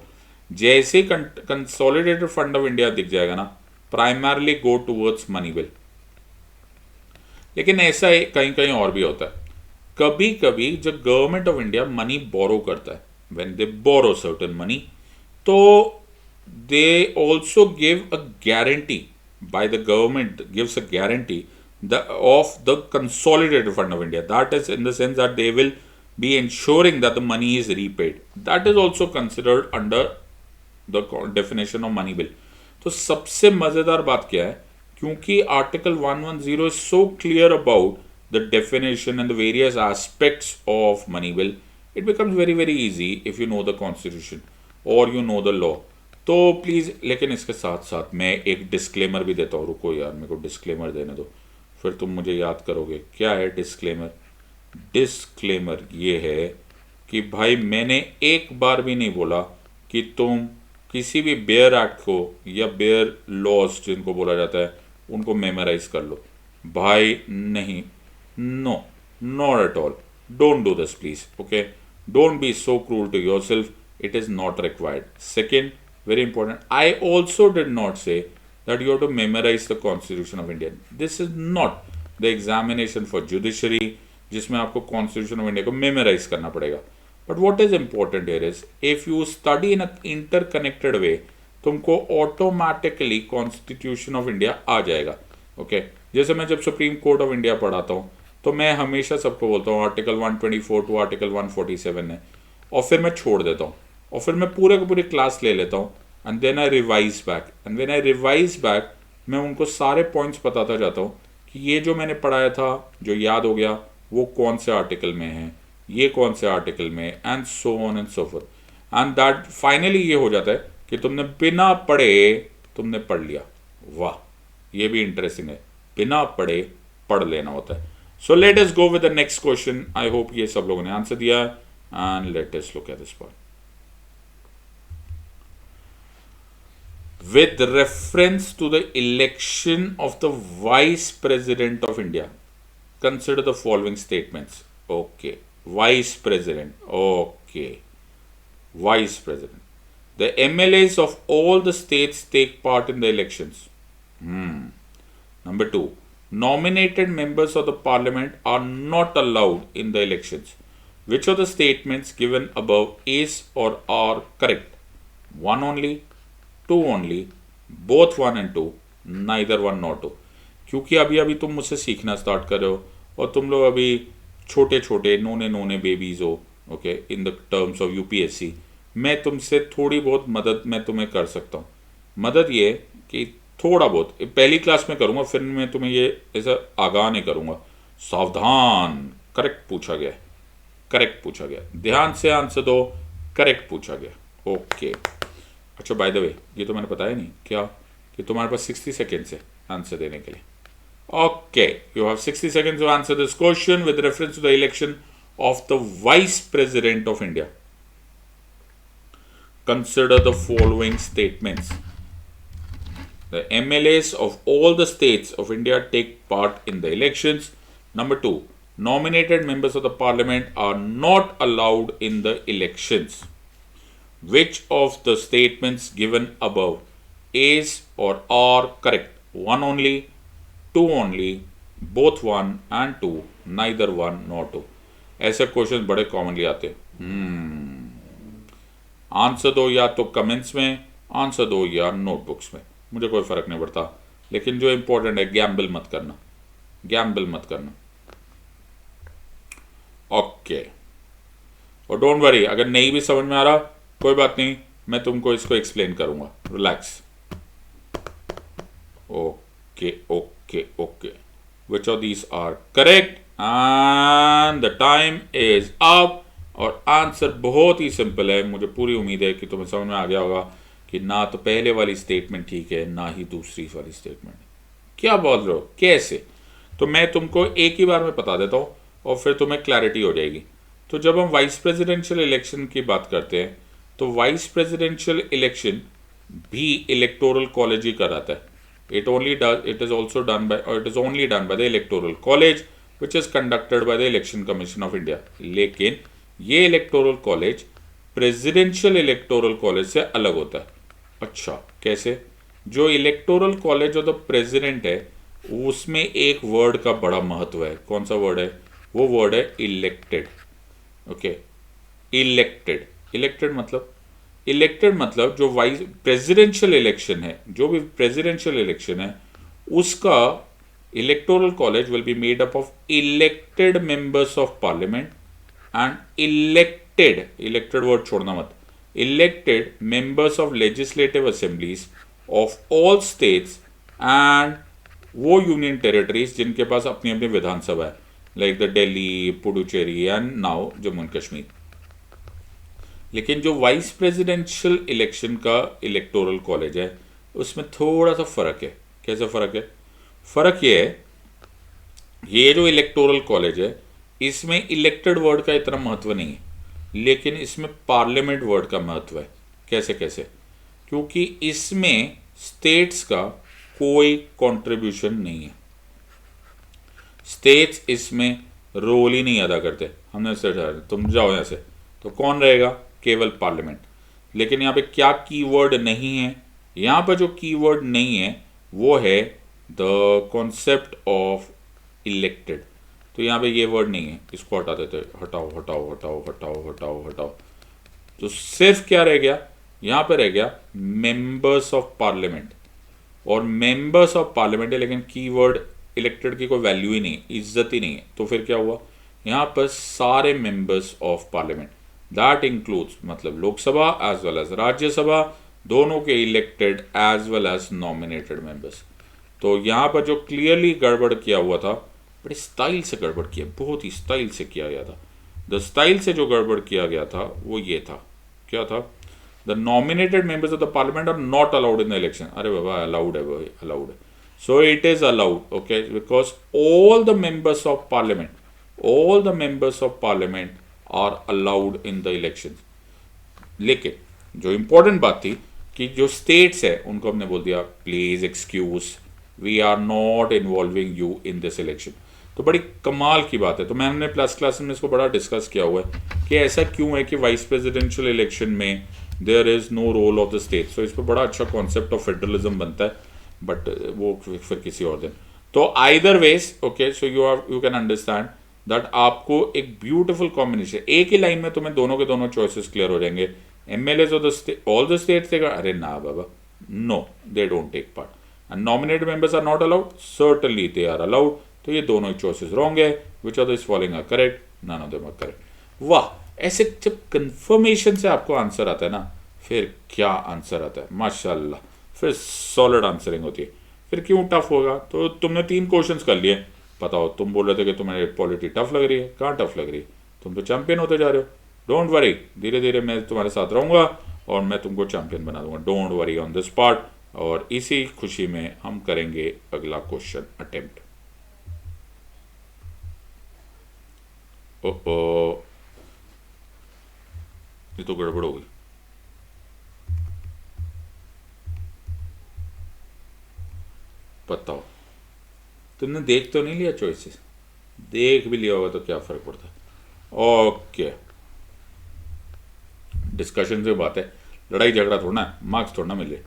जैसे कंसोलिडेटेड फंड ऑफ इंडिया दिख जाएगा ना, primarily go towards money bill. लेकिन ऐसा कहीं कहीं और भी होता है, कभी कभी जब government of India money borrow करता है, when they borrow certain money, तो they also give a guarantee, by the government gives a guarantee of the consolidated fund of India. That is in the sense that they will be ensuring that the money is repaid. That is also considered under the definition of money bill. तो सबसे मजेदार बात क्या है, क्योंकि article 110 is so clear about the definition and the various aspects of money bill, it becomes very very easy if you know the constitution or you know the law. तो please, लेकिन इसके साथ साथ मैं एक डिस्क्लेमर भी देता हूँ। रुको यार, मेरे को डिस्क्लेमर देने दो, फिर तुम मुझे याद करोगे। क्या है डिस्क्लेमर? डिस्क्लेमर ये है कि भाई मैंने एक बार भी नहीं बोला कि तुम किसी भी बेयर एक्ट को या बेयर लॉज जिनको बोला जाता है उनको मेमोराइज कर लो। भाई नहीं, no, not at all, don't do this please, okay, don't be so cruel to yourself, it is not required. Second, very important, I also did not say that you have to memorize the Constitution of India. This is not the examination for judiciary. जिसमें आपको constitution of India को memorise करना पड़ेगा। But what is important here is if you study in an interconnected way, तुमको automatically constitution of India आ जाएगा। Okay जैसे मैं जब सुप्रीम कोर्ट ऑफ इंडिया पढ़ाता हूँ तो मैं हमेशा सबको बोलता हूँ आर्टिकल 124 टू आर्टिकल 147 है, और फिर मैं छोड़ देता हूँ, और फिर मैं पूरे को पूरी क्लास ले लेता हूँ, and then I revise back, and when I revise back मैं उनको सारे पॉइंट्स बताता जाता हूँ कि ये जो मैंने पढ़ाया था, जो याद हो गया, वो कौन से आर्टिकल में है, ये कौन से आर्टिकल में, and so on and so fourth, and that finally ये हो जाता है कि तुमने बिना पढ़े तुमने पढ़ लिया। वाह, ये भी इंटरेस्टिंग है, बिना पढ़े पढ़ लेना होता है। So let us go with the next question. I hope ये सब लोगों ने आंसर दिया है, and let us look at this point. With reference to the election of the Vice President of India, consider the following statements. Okay, Vice President. Okay, Vice President. The MLAs of all the states take part in the elections. Number 2, nominated members of the parliament are not allowed in the elections. Which of the statements given above is or are correct? One only, two only, both one and two, neither one not two. क्योंकि अभी अभी तुम मुझसे सीखना start कर रहे हो और तुम लोग अभी छोटे छोटे नोने बेबीज हो, okay, in the terms of UPSC. मैं तुमसे थोड़ी बहुत मदद मैं तुम्हें कर सकता हूँ। मदद ये कि थोड़ा बहुत पहली क्लास में करूँगा, फिर मैं तुम्हें ये ऐसा आगाह नहीं करूँगा। सावधान, करेक्ट पूछा गया, करेक्ट पूछा गया, ध्यान से आंसर दो, करेक्ट पूछा गया। ओके अच्छा, बाय द वे ये तो मैंने बताया नहीं क्या कि तुम्हारे पास 60 सेकेंड्स है आंसर देने के लिए। Okay, you have 60 seconds to answer this question with reference to the election of the vice president of India. Consider the following statements. The MLAs of all the states of India take part in the elections. Number 2, nominated members of the parliament are not allowed in the elections. Which of the statements given above is or are correct? One only, two only, both one and two, neither one nor two. ऐसे question बड़े commonly आते हैं। Answer दो या तो comments में, answer दो या नोटबुक्स में, मुझे कोई फर्क नहीं पड़ता, लेकिन जो इंपॉर्टेंट है गैम्बल मत करना, गैम्बल मत करना। ओके, और डोंट वरी, अगर नहीं भी समझ में आ रहा कोई बात नहीं, मैं तुमको इसको एक्सप्लेन करूंगा, relax. Okay okay okay, which of these are correct, and the time is up. और आंसर बहुत ही सिंपल है, मुझे पूरी उम्मीद है कि तुम्हें समझ में आ गया होगा कि ना तो पहले वाली स्टेटमेंट ठीक है, ना ही दूसरी वाली स्टेटमेंट। क्या बोल रहे हो, कैसे? तो मैं तुमको एक ही बार में बता देता हूँ और फिर तुम्हें क्लैरिटी हो जाएगी। तो जब हम वाइस प्रेसिडेंशियल इलेक्शन की बात करते हैं तो वाइस प्रेसिडेंशियल इलेक्शन भी इलेक्टोरल कॉलेज ही कराता है। It is also done by, और it is only done by the electoral college which is conducted by the election commission of India. लेकिन ये electoral college presidential electoral college से अलग होता है। अच्छा, कैसे? जो electoral college of the president है उसमें एक वर्ड का बड़ा महत्व है। कौन सा वर्ड है? वो वर्ड है इलेक्टेड। Okay, elected. इलेक्टेड मतलब जो वाइस प्रेसिडेंशियल इलेक्शन है, जो भी प्रेसिडेंशियल इलेक्शन है उसका electoral college will be made up of elected members of parliament and elected word छोड़ना मत, elected members of legislative assemblies of all states and वो यूनियन टेरिटरीज जिनके पास अपनी अपनी विधानसभा है, like the Delhi, Puducherry and now Jammu and Kashmir. लेकिन जो वाइस प्रेसिडेंशियल इलेक्शन का इलेक्टोरल कॉलेज है उसमें थोड़ा सा फर्क है। कैसा फर्क है? फर्क ये है, ये जो इलेक्टोरल कॉलेज है इसमें इलेक्टेड वर्ड का इतना महत्व नहीं है, लेकिन इसमें पार्लियामेंट वर्ड का महत्व है। कैसे कैसे? क्योंकि इसमें स्टेट्स का कोई कंट्रीब्यूशन नहीं है, स्टेट्स इसमें रोल ही नहीं अदा करते। हमने तुम जाओ यहाँ से, तो कौन रहेगा? केवल पार्लियामेंट। लेकिन यहाँ पे क्या कीवर्ड नहीं है? यहाँ पर जो कीवर्ड नहीं है वो है द कॉन्सेप्ट ऑफ इलेक्टेड। तो यहाँ पे ये वर्ड नहीं है, इसको हटा देते, हटाओ हटाओ हटाओ हटाओ हटाओ हटाओ। तो सिर्फ क्या रह गया, यहाँ पे रह गया मेंबर्स ऑफ पार्लियामेंट, और मेंबर्स ऑफ पार्लियामेंट है लेकिन कीवर्ड इलेक्टेड की कोई वैल्यू ही नहीं, इज्जत ही नहीं है। तो फिर क्या हुआ, यहाँ पर सारे members of parliament, that includes मतलब Lok Sabha as well as Rajya Sabha, दोनों के elected as well as nominated members. तो यहाँ पर जो क्लियरली गड़बड़ किया हुआ था, बड़े स्टाइल से गड़बड़ किया, बहुत ही स्टाइल से किया गया था। द स्टाइल से जो गड़बड़ किया गया था वो ये था, क्या था, the nominated members of the parliament are not allowed in the election. अरे बाबा अलाउड है भाई, अलाउड है। So it is allowed, okay, because all the members of parliament, all the members of parliament are allowed in the election. लेकिन जो important बात थी कि जो स्टेट्स है उनको हमने बोल दिया please excuse, we are not involving you in this election. तो बड़ी कमाल की बात है। तो मैंने प्लस क्लास में इसको बड़ा डिस्कस किया हुआ है कि ऐसा क्यों है कि वाइस प्रेसिडेंशियल इलेक्शन में there is no role of the state. So इस पर बड़ा अच्छा कॉन्सेप्ट ऑफ फेडरलिज्म बनता है, बट वो फिर किसी और दिन। तो either ways, okay, so you can understand that आपको एक ब्यूटिफुल कॉम्बिनेशन, एक ही लाइन में तुम्हें दोनों के दोनों चॉइसेस क्लियर हो जाएंगे। MLAs of the all the states देगा, अरे ना बाबा, no they don't take part. And nominated members are not allowed, certainly they are allowed. तो ये दोनों ही चॉइसेस रॉन्ग है। Which of this following are correct, none of them are correct. वाह, ऐसे जब कंफर्मेशन से आपको आंसर आता है ना, फिर क्या आंसर आता है, माशाल्लाह, फिर सॉलिड आंसरिंग होती है। फिर क्यों टफ होगा। तो तुमने 3 क्वेश्चंस कर लिए, बताओ, तुम बोल रहे थे कि तुम्हें पॉलिटी टफ लग रही है, कहाँ टफ लग रही है, तुम तो चैंपियन होते जा रहे हो। डोंट वरी, धीरे धीरे मैं तुम्हारे साथ रहूंगा और मैं तुमको चैंपियन बना दूंगा। Don't worry on this part. और इसी खुशी में हम करेंगे अगला क्वेश्चन अटेम्प्ट। ओ, ये तो गड़बड़ हो गई। बताओ, तुमने देख तो नहीं लिया चॉइसेस? देख भी लिया होगा तो क्या फर्क पड़ता है। ओके, डिस्कशन से बात है, लड़ाई झगड़ा थोड़ा ना, मार्क्स थोड़ा ना मिले।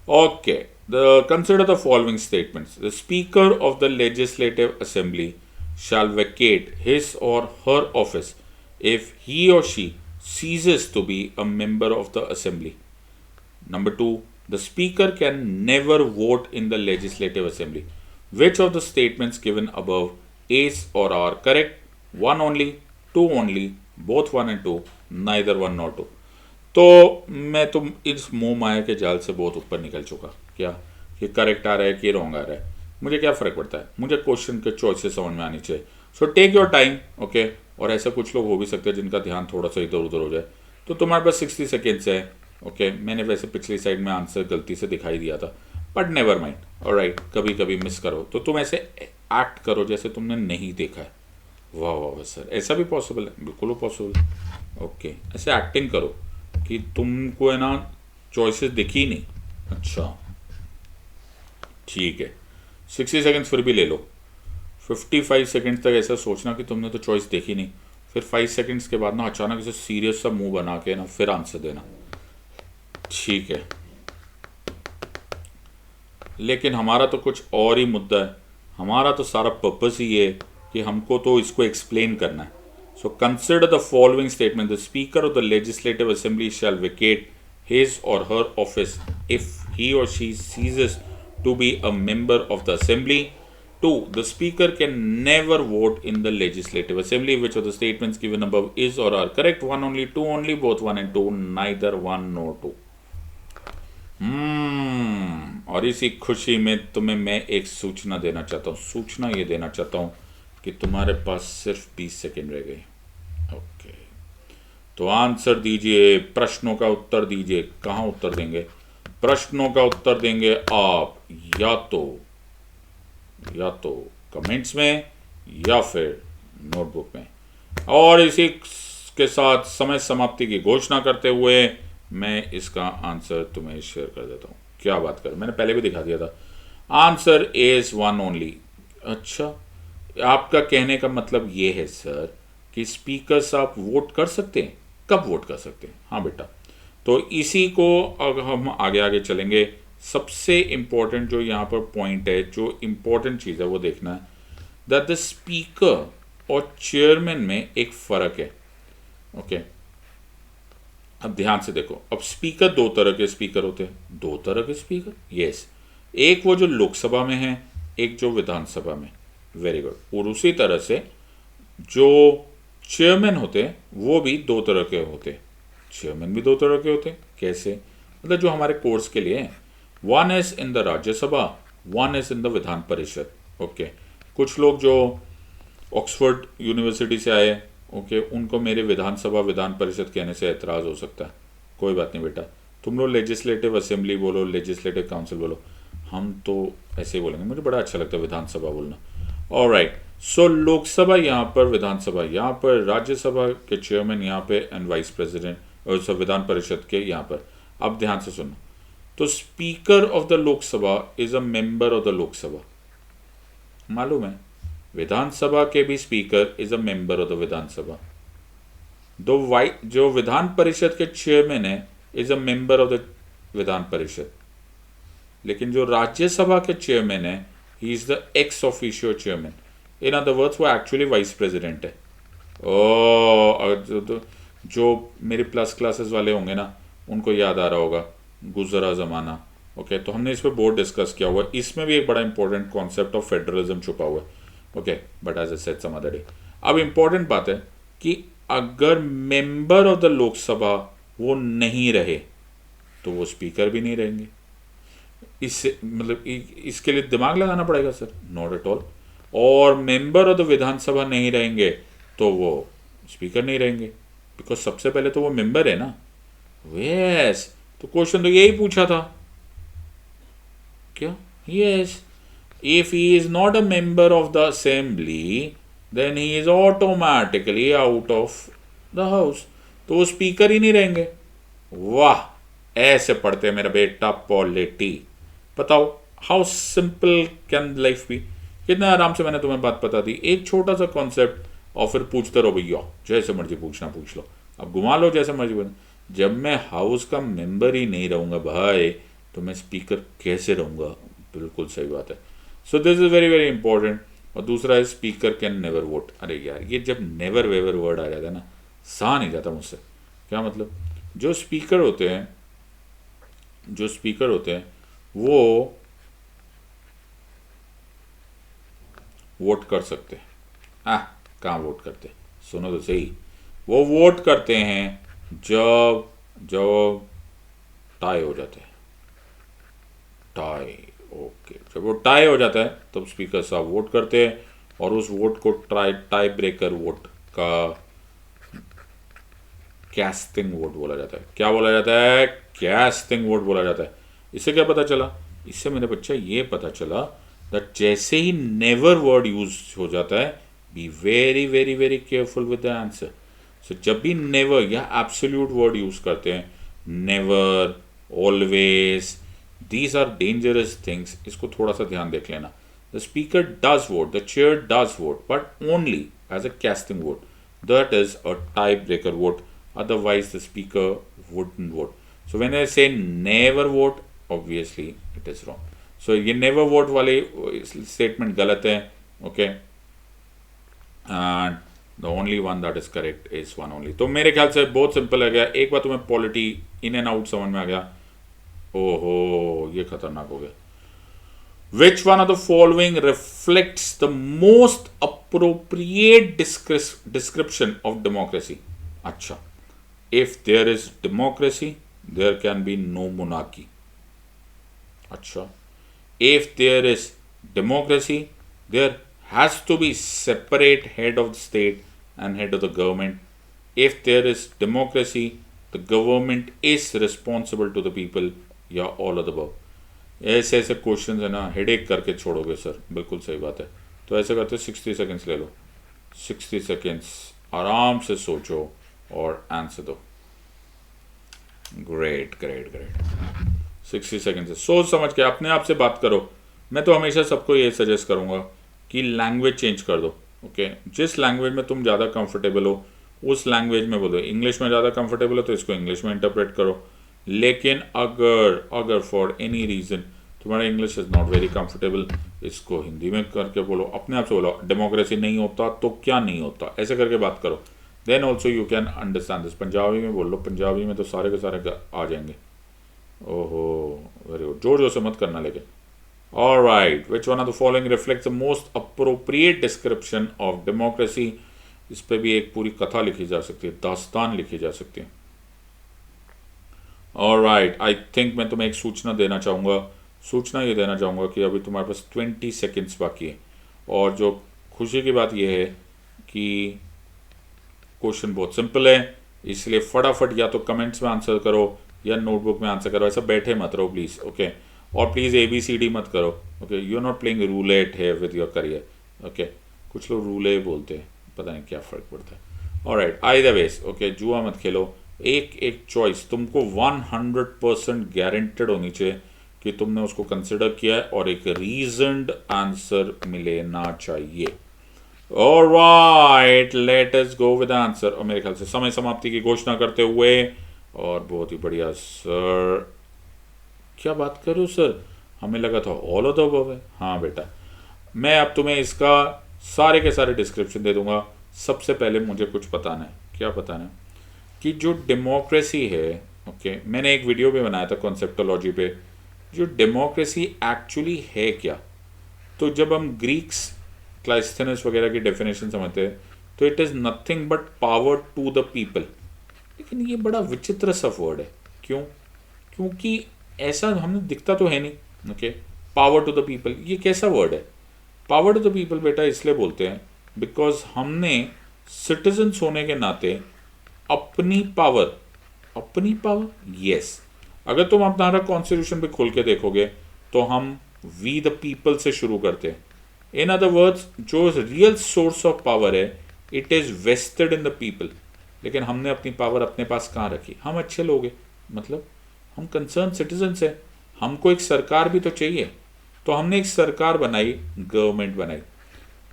Okay, the consider the following statements. The speaker of the legislative assembly shall vacate his or her office if he or she ceases to be a member of the assembly. Number 2, the speaker can never vote in the legislative assembly. Which of the statements given above is or are correct? 1 only, 2 only, both 1 and 2, neither 1 nor 2. तो मैं तुम इस मोह माया के जाल से बहुत ऊपर निकल चुका। क्या कि करेक्ट आ रहा है कि रॉन्ग आ रहा है, मुझे क्या फ़र्क पड़ता है, मुझे क्वेश्चन के चॉइसेस समझ में आनी चाहिए। So take your time, okay. और ऐसा कुछ लोग हो भी सकते हैं जिनका ध्यान थोड़ा सा इधर उधर हो जाए, तो तुम्हारे पास 60 सेकेंड्स है, ओके। मैंने वैसे पिछली साइड में आंसर गलती से दिखाई दिया था, बट नेवर माइंड, ऑलराइट, कभी कभी मिस करो तो तुम ऐसे एक्ट करो जैसे तुमने नहीं देखा है। वाह वाह सर, ऐसा भी पॉसिबल है, बिल्कुल पॉसिबल है, ओके। ऐसे एक्टिंग करो कि तुमको है ना चॉइसेस दिखी नहीं। अच्छा ठीक है, 60 सेकेंड्स फिर भी ले लो। 55 सेकेंड्स तक ऐसा सोचना कि तुमने तो चॉइस देखी नहीं, फिर 5 सेकेंड्स के बाद ना अचानक से सीरियस सा मुंह बना के ना फिर आंसर देना, ठीक है। लेकिन हमारा तो कुछ और ही मुद्दा है, हमारा तो सारा पर्पस ही है कि हमको तो इसको एक्सप्लेन करना है। So consider the following statement. The speaker of the legislative assembly shall vacate his or her office if he or she ceases to be a member of the assembly. 2, the speaker can never vote in the legislative assembly. Which of the statements given above is or are correct? 1 only, 2 only, both 1 and 2, neither 1 nor 2. और इसी खुशी में तुम्हें मैं एक सूचना देना चाहता हूँ। सूचना ये देना चाहता हूँ कि तुम्हारे पास सिर्फ 20 सेकेंड रह गए, ओके। तो आंसर दीजिए, प्रश्नों का उत्तर दीजिए। कहाँ उत्तर देंगे? प्रश्नों का उत्तर देंगे आप या तो कमेंट्स में या फिर नोटबुक में। और इसी के साथ समय समाप्ति की घोषणा करते हुए मैं इसका आंसर तुम्हें शेयर कर देता हूँ। क्या बात कर, मैंने पहले भी दिखा दिया था। Answer is 1 only. अच्छा, आपका कहने का मतलब ये है सर कि स्पीकर्स आप वोट कर सकते हैं? कब वोट कर सकते हैं? हाँ बेटा, तो इसी को अगर हम आगे आगे चलेंगे, सबसे इम्पोर्टेंट जो यहाँ पर पॉइंट है, जो इम्पोर्टेंट चीज़ है वो देखना है दैट द स्पीकर और चेयरमैन में एक फर्क है। ओके, अब ध्यान से देखो, अब स्पीकर दो तरह के स्पीकर होते हैं। दो तरह के स्पीकर, यस, एक वो जो लोकसभा में है, एक जो विधानसभा में। Very good. और उसी तरह से जो चेयरमैन होते हैं वो भी दो तरह के होते हैं। चेयरमैन भी दो तरह के होते हैं। कैसे? मतलब जो हमारे कोर्स के लिए है, one is in the Rajya Sabha, one is in the Vidhan परिषद। ओके, कुछ लोग जो ऑक्सफोर्ड यूनिवर्सिटी से आए, ओके, उनको मेरे विधानसभा विधान परिषद कहने से एतराज़ हो सकता है। कोई बात नहीं बेटा, तुम लोग लेजिस्लेटिव असेंबली बोलो, लेजिस्लेटिव काउंसिल बोलो, हम तो ऐसे ही बोलेंगे। मुझे बड़ा अच्छा लगता है विधानसभा बोलना। ऑलराइट, सो लोकसभा यहाँ पर, विधानसभा यहाँ पर, राज्यसभा के चेयरमैन यहाँ पे एंड वाइस प्रेसिडेंट, और विधान परिषद के यहाँ पर। अब ध्यान से सुनो, तो speaker of the Lok Sabha is a member of the Lok Sabha. मालूम है, विधानसभा के भी speaker is a member of the Vidhan Sabha. जो विधान परिषद के चेयरमैन है is a member of the Vidhan Parishad, लेकिन जो राज्यसभा के चेयरमैन है he is the ex officio chairman. In other words वो एक्चुअली वाइस प्रेसिडेंट है। जो मेरे प्लस क्लासेस वाले होंगे ना, उनको याद आ रहा होगा गुजरा ज़माना। ओके, तो हमने इस पर बहुत डिस्कस किया हुआ है। इसमें भी एक बड़ा इंपॉर्टेंट कॉन्सेप्ट ऑफ फेडरलिज्म छुपा हुआ है। Okay, but as I said some other day. अब इंपॉर्टेंट बात है कि अगर मेंबर ऑफ द लोकसभा वो नहीं रहे तो वो स्पीकर भी नहीं रहेंगे। इससे मतलब इसके लिए दिमाग लगाना पड़ेगा सर? Not at all. और मेंबर ऑफ द विधानसभा नहीं रहेंगे तो वो स्पीकर नहीं रहेंगे, बिकॉज सबसे पहले तो वो मेंबर है ना। यस, तो क्वेश्चन तो यही पूछा था क्या? Yes, if he is not a member of the assembly then he is automatically out of the house, तो वो स्पीकर ही नहीं रहेंगे। वाह, ऐसे पढ़ते मेरा बेटा पॉलिटी। बताओ how simple can life be. कितना आराम से मैंने तुम्हें बात बता दी, एक छोटा सा कॉन्सेप्ट, और फिर पूछते रहो भैया, जैसे मर्जी पूछना पूछ लो, अब घुमा लो जैसे मर्जी बना। जब मैं हाउस का मेंबर ही नहीं रहूँगा भाई, तो मैं स्पीकर कैसे रहूँगा? बिल्कुल सही बात है। सो this is very very important. और दूसरा है स्पीकर कैन नेवर वोट। अरे यार, ये जब नेवर वेवर वर्ड आ जाता है ना, सहा नहीं जाता मुझसे। क्या मतलब? जो स्पीकर होते हैं वो वोट कर सकते हैं। कहाँ वोट करते हैं? सुनो तो सही, वो वोट करते हैं जब टाई हो जाता है। टाई, ओके, जब वो टाई हो जाता है तब स्पीकर साहब वोट करते हैं, और उस वोट को टाई ब्रेकर वोट का कैस्टिंग वोट बोला जाता है। क्या बोला जाता है? कैस्टिंग वोट बोला जाता है। इससे क्या पता चला? इससे मेरे बच्चा ये पता चला दैट जैसे ही नेवर वर्ड यूज हो जाता है, be very very very careful with the answer. So जब भी नेवर या एब्सोल्यूट वर्ड यूज करते हैं, never, always, these are dangerous things. इसको थोड़ा सा ध्यान देख लेना। The speaker does vote, the chair does vote, but only as a casting vote. That is a tiebreaker vote. Otherwise, the speaker wouldn't vote. So when I say never vote, obviously it is wrong. So ये never vote वाली statement गलत है. Okay. And the only one that is correct is one only. तो मेरे ख्याल से बहुत simple है गया। एक बार तुम्हें पॉलिटी इन एंड आउट समझ में आ गया। ओहो, ये खतरनाक हो गया। Which one of the following reflects the most appropriate description of democracy? अच्छा, if there is democracy, there can be no monarchy. अच्छा, if there is democracy, there has to be separate head of the state and head of the government. If there is democracy, the government is responsible to the people, या all of the above. ऐसे ऐसे question है ना, headache करके छोड़ोगे sir. बिल्कुल सही बात है। तो ऐसे करते 60 सेकेंड्स ले लो। 60 सेकेंड्स आराम से सोचो और आंसर दो। Great great great. 60 सेकेंड से सोच समझ के अपने आप से बात करो। मैं तो हमेशा सबको ये सजेस्ट करूँगा कि लैंग्वेज चेंज कर दो। ओके, जिस लैंग्वेज में तुम ज़्यादा कंफर्टेबल हो उस लैंग्वेज में बोलो। इंग्लिश में ज़्यादा कंफर्टेबल हो तो इसको इंग्लिश में इंटरप्रेट करो। लेकिन अगर फॉर एनी रीज़न तुम्हारा English is not very comfortable, इसको हिंदी में करके बोलो, अपने आप से बोलो डेमोक्रेसी नहीं होता तो क्या नहीं होता, ऐसे करके बात करो, then also you can understand this. Punjabi में बोल लो, पंजाबी में तो सारे के सारे आ जाएंगे। ओहो वेरी गुड, जोर जोर से मत करना लेकिन। Alright, which one of the following reflects the most appropriate description of democracy. इस पे भी एक पूरी कथा लिखी जा सकती है, दास्तान लिखी जा सकती है। ऑलराइट, आई थिंक मैं तुम्हें एक सूचना देना चाहूँगा। सूचना ये देना चाहूँगा कि अभी तुम्हारे पास 20 सेकेंड्स बाकी है, और जो खुशी की बात यह है कि क्वेश्चन बहुत सिंपल है, इसलिए फटाफट या तो कमेंट्स में आंसर करो या नोटबुक में आंसर करो, ऐसा बैठे मत रहो प्लीज़, ओके। और प्लीज़ ABCD मत करो, okay. You are not playing roulette है विद योर करियर, ओके। कुछ लोग रूले बोलते हैं, पता नहीं क्या फ़र्क पड़ता है। ऑलराइट, आइदर वेज, ओके, जुआ मत खेलो। एक चॉइस तुमको 100% गारंटेड होनी चाहिए कि तुमने उसको कंसिडर किया है, और एक रीजन्ड आंसर मिलना चाहिए। Alright, let us go with answer. और मेरे ख्याल से समय समाप्ति की घोषणा करते हुए, और बहुत ही बढ़िया सर, क्या बात करूँ सर, हमें लगा था ऑल ऑफ द अबव है। हाँ बेटा, मैं अब तुम्हें इसका सारे के सारे डिस्क्रिप्शन दे दूंगा। सबसे पहले मुझे कुछ बताना है। क्या बताना है? कि जो डेमोक्रेसी है, ओके, मैंने एक वीडियो भी बनाया था कॉन्सेप्टोलॉजी पे, जो डेमोक्रेसी एक्चुअली है क्या। तो जब हम ग्रीक्स, क्लाइस्थेनस वगैरह की डेफिनेशन समझते हैं, तो it is nothing but power to the people. लेकिन ये बड़ा विचित्र सा वर्ड है। क्यों? क्योंकि ऐसा हमें दिखता तो है नहीं, okay. Power to the people, ये कैसा वर्ड है? पावर टू द पीपल बेटा इसलिए बोलते हैं बिकॉज हमने सिटीजन्स होने के नाते अपनी पावर, यस। अगर तुम हमारा कॉन्स्टिट्यूशन पे खोल के देखोगे तो हम वी द पीपल से शुरू करते हैं। इन अदर वर्ड्स, जो रियल सोर्स ऑफ पावर है, it is vested in the people. लेकिन हमने अपनी पावर अपने पास कहाँ रखी? हम अच्छे लोग हैं, मतलब हम कंसर्न सिटीजन्स हैं, हमको एक सरकार भी तो चाहिए। तो हमने एक सरकार बनाई, गवर्नमेंट बनाई।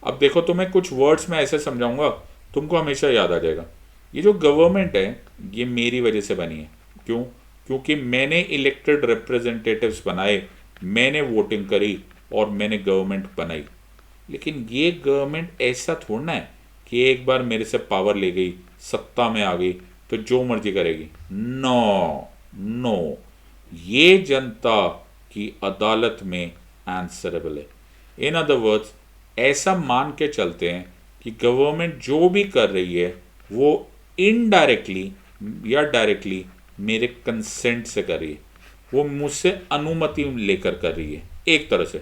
अब देखो, तुम्हें कुछ वर्ड्स में ऐसे समझाऊंगा, तुमको हमेशा याद आ जाएगा। ये जो गवर्नमेंट है, ये मेरी वजह से बनी है। क्यों? क्योंकि मैंने इलेक्टेड रिप्रेजेंटेटिव्स बनाए, मैंने वोटिंग करी और मैंने गवर्नमेंट बनाई। लेकिन ये गवर्नमेंट ऐसा थोड़ा है कि एक बार मेरे से पावर ले गई, सत्ता में आ गई तो जो मर्जी करेगी। नो, ये जनता की अदालत में आंसरेबल है। इन अदर वर्ड्स, ऐसा मान के चलते हैं कि गवर्नमेंट जो भी कर रही है वो इनडायरेक्टली या डायरेक्टली मेरे कंसेंट से कर रही है, वो मुझसे अनुमति लेकर कर रही है। एक तरह से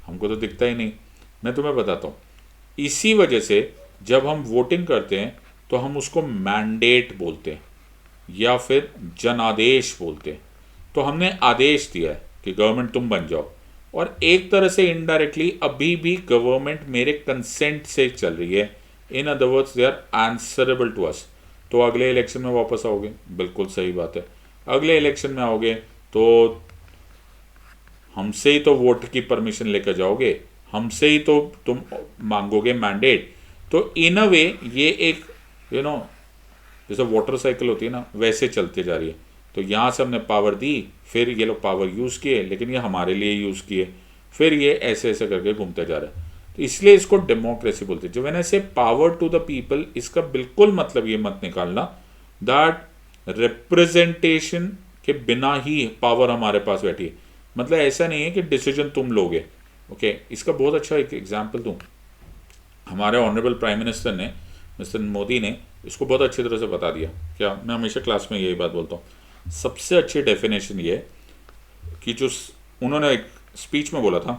हमको तो दिखता ही नहीं। मैं तुम्हें बताता हूँ, इसी वजह से जब हम वोटिंग करते हैं तो हम उसको मैंडेट बोलते हैं या फिर जनादेश बोलते हैं। तो हमने आदेश दिया है कि गवर्नमेंट तुम बन जाओ, और एक तरह से इनडायरेक्टली अभी भी गवर्नमेंट मेरे कंसेंट से चल रही है। In other words, they are answerable to us. तो अगले इलेक्शन में वापस आओगे, बिल्कुल सही बात है, अगले इलेक्शन में आओगे तो हमसे ही तो वोट की परमिशन लेकर जाओगे, हमसे ही तो तुम मांगोगे मैंडेट। तो इन अ वे ये एक जैसे वाटर साइकिल होती है ना, वैसे चलते जा रही है। तो यहाँ से हमने पावर दी, फिर ये लोग पावर यूज़ किए, लेकिन ये हमारे लिए यूज़ किए, फिर ये ऐसे ऐसे करके घूमते जा रहा है। तो इसलिए इसको डेमोक्रेसी बोलते हैं। जो मैंने से पावर टू द पीपल, इसका बिल्कुल मतलब ये मत निकालना दैट रिप्रेजेंटेशन के बिना ही पावर हमारे पास बैठी है। मतलब ऐसा नहीं है कि डिसीजन तुम लोगे, ओके। इसका बहुत अच्छा एक एग्जाम्पल दूँ, हमारे ऑनरेबल प्राइम मिनिस्टर ने, मिस्टर मोदी ने इसको बहुत अच्छी तरह से बता दिया। क्या, मैं हमेशा क्लास में यही बात बोलता हूँ, सबसे अच्छी डेफिनेशन ये कि जो उन्होंने एक स्पीच में बोला था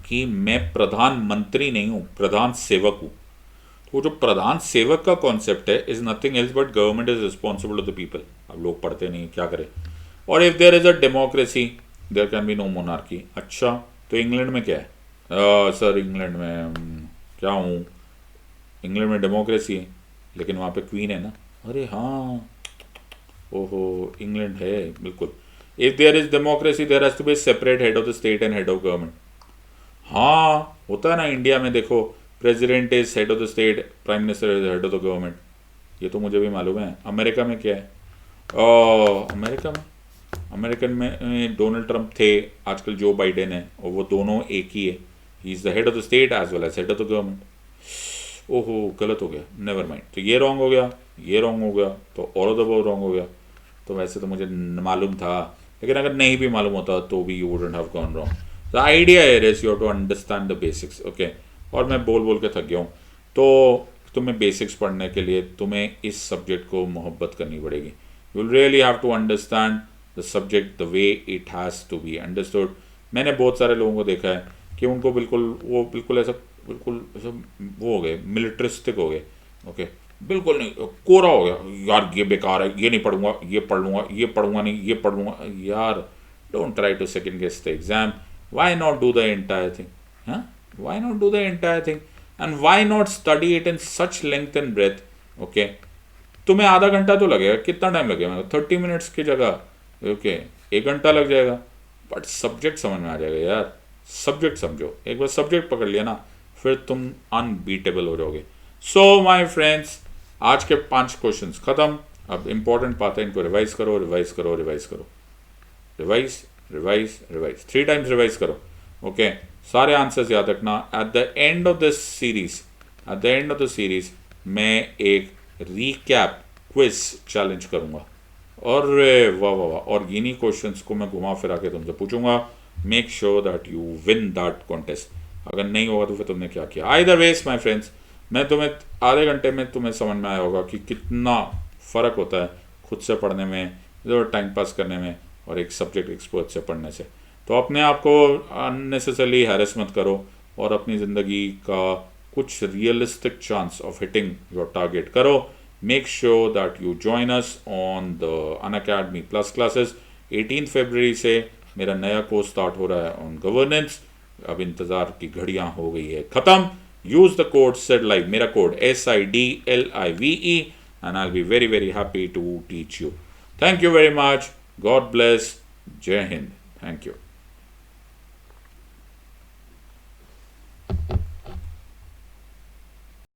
कि मैं प्रधानमंत्री नहीं हूँ, प्रधान सेवक हूँ। तो जो प्रधान सेवक का कॉन्सेप्ट है is nothing else but government is responsible to the people. अब लोग पढ़ते नहीं, क्या करें। और if there is a democracy there can be no monarchy. अच्छा, तो इंग्लैंड में क्या है? सर इंग्लैंड में क्या हूँ, इंग्लैंड में डेमोक्रेसी है लेकिन वहाँ पे क्वीन है ना। अरे हाँ, ओहो, इंग्लैंड है बिल्कुल। If there is democracy there has to be separate head of the state and head of government. हाँ, होता है ना, इंडिया में देखो, president is head of the state, prime minister is head of the government. ये तो मुझे भी मालूम है। अमेरिका में क्या है? अमेरिकन में डोनाल्ड ट्रंप थे, आजकल जो बाइडेन है, और वो दोनों एक ही है। He is the head of the state as well as head of the government. ओहो गलत हो गया, नेवर माइंड। तो ये रॉन्ग हो गया, ये रॉन्ग हो गया, तो all of the above wrong हो गया। तो वैसे तो मुझे मालूम था, लेकिन अगर नहीं भी मालूम होता तो भी you wouldn't have gone wrong. The idea is you have to understand the basics, okay. और मैं बोल बोल के थक गया हूँ, तो तुम्हें बेसिक्स पढ़ने के लिए तुम्हें इस सब्जेक्ट को मोहब्बत करनी पड़ेगी। You will really have to understand the subject the way it has to be understood. मैंने बहुत सारे लोगों को देखा है कि उनको बिल्कुल ऐसा वो हो गए, मिलिट्रिस्टिक हो गए, ओके। बिल्कुल नहीं, कोरा हो गया, यार ये बेकार है, ये नहीं पढ़ूंगा, ये पढ़ लूँगा, ये पढ़ूंगा नहीं, ये पढ़ लूँगा। यार don't try to second guess the exam. Why not do the entire thing? हाँ, why not do the entire thing and why not study it in such length and breadth, okay. तुम्हें आधा घंटा तो लगेगा, कितना टाइम लगेगा? 30 minutes की जगह, ओके, 1 घंटा लग जाएगा, बट सब्जेक्ट समझ में आ जाएगा यार। सब्जेक्ट समझो, एक बार सब्जेक्ट पकड़ लिया ना, फिर तुम अनबीटेबल हो जाओगे। सो माय फ्रेंड्स, आज के 5 क्वेश्चंस खत्म। अब इंपॉर्टेंट बात है, इनको रिवाइज करो, रिवाइज करो, रिवाइज करो, revise revise revise, 3 times revise करो, ओके। सारे आंसर्स याद रखना। At the end of this series, at the end of the series मैं एक रीकैप क्विज चैलेंज करूंगा, और वाह वाह वाह, और इन्हीं क्वेश्चंस को मैं घुमा फिरा के तुमसे पूछूंगा। Make sure that you win that contest. अगर नहीं होगा तो फिर तुमने क्या किया। आइदर वेज माय फ्रेंड्स, मैं तुम्हें आधे घंटे में तुम्हें समझ में आया होगा कि कितना फ़र्क होता है खुद से पढ़ने में, इधर टाइम पास करने में, और एक सब्जेक्ट एक्सपर्ट से पढ़ने से। तो अपने आप को अननेसेसरली हैरेस मत करो, और अपनी ज़िंदगी का कुछ realistic chance of hitting your target करो। Make sure that you join us on the Unacademy plus classes. 18 फरवरी से मेरा नया कोर्स स्टार्ट हो रहा है ऑन गवर्नेंस। अब इंतज़ार की घड़ियाँ हो गई है ख़त्म। यूज़ द कोड SIDLIVE, मेरा code SIDLIVE, and I'll be very very happy to teach you. Thank you very much. God bless. Jai Hind. Thank you.